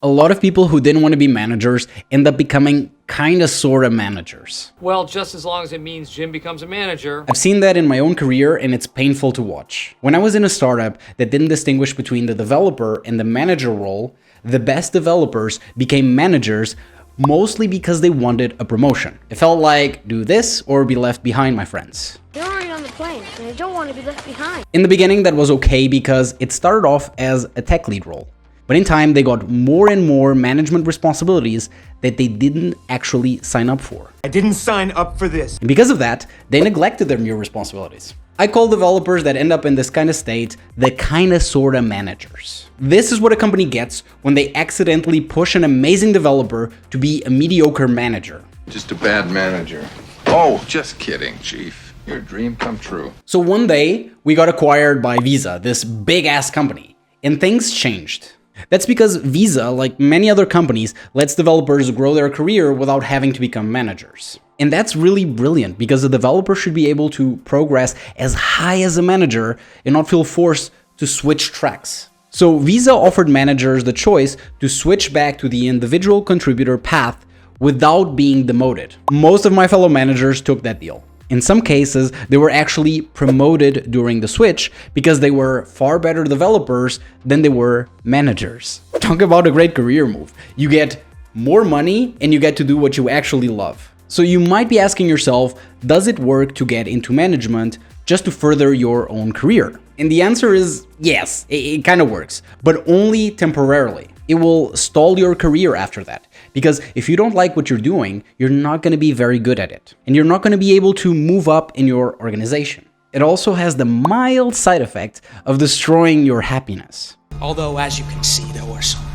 A lot of people who didn't want to be managers end up becoming kinda sorta managers. Well, just as long as it means Jim becomes a manager. I've seen that in my own career and it's painful to watch. When I was in a startup that didn't distinguish between the developer and the manager role, the best developers became managers mostly because they wanted a promotion. It felt like, do this or be left behind, my friends. You're already on the plane, and I don't want to be left behind. In the beginning, that was okay because it started off as a tech lead role. But in time, they got more and more management responsibilities that they didn't actually sign up for. I didn't sign up for this. And because of that, they neglected their new responsibilities. I call developers that end up in this kind of state the kinda sorta managers. This is what a company gets when they accidentally push an amazing developer to be a mediocre manager. Just a bad manager. Oh, just kidding, Chief. Your dream come true. So one day, we got acquired by Visa, this big-ass company, and things changed. That's because Visa, like many other companies, lets developers grow their career without having to become managers. And that's really brilliant because a developer should be able to progress as high as a manager and not feel forced to switch tracks. So Visa offered managers the choice to switch back to the individual contributor path without being demoted. Most of my fellow managers took that deal. In some cases, they were actually promoted during the switch because they were far better developers than they were managers. Talk about a great career move. You get more money and you get to do what you actually love. So you might be asking yourself, does it work to get into management just to further your own career? And the answer is yes, it kind of works, but only temporarily. It will stall your career after that. Because if you don't like what you're doing, you're not going to be very good at it. And you're not going to be able to move up in your organization. It also has the mild side effect of destroying your happiness. Although, as you can see, there were some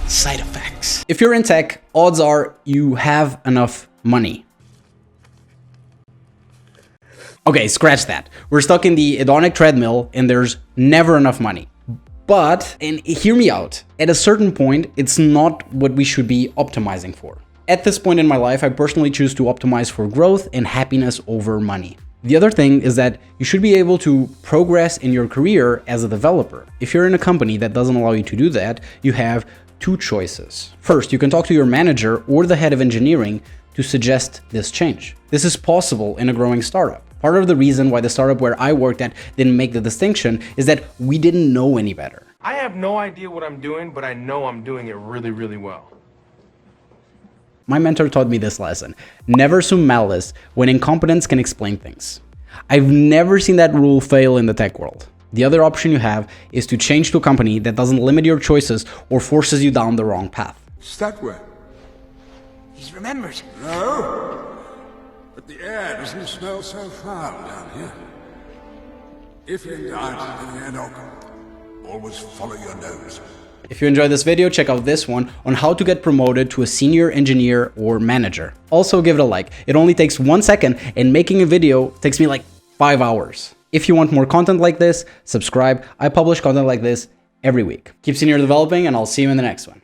side effects. If you're in tech, odds are you have enough money. Okay, scratch that. We're stuck in the hedonic treadmill and there's never enough money. But, and hear me out, at a certain point, it's not what we should be optimizing for. At this point in my life, I personally choose to optimize for growth and happiness over money. The other thing is that you should be able to progress in your career as a developer. If you're in a company that doesn't allow you to do that, you have two choices. First, you can talk to your manager or the head of engineering to suggest this change. This is possible in a growing startup. Part of the reason why the startup where I worked at didn't make the distinction is that we didn't know any better. I have no idea what I'm doing, but I know I'm doing it really, really well. My mentor taught me this lesson. Never assume malice when incompetence can explain things. I've never seen that rule fail in the tech world. The other option you have is to change to a company that doesn't limit your choices or forces you down the wrong path. Is that way? He's remembered. No, but the air doesn't smell so foul down here. If you doubt in the air, always follow your nose. If you enjoyed this video, check out this one on how to get promoted to a senior engineer or manager. Also give it a like. It only takes 1 second and making a video takes me like 5 hours. If you want more content like this, subscribe. I publish content like this every week. Keep senior developing and I'll see you in the next one.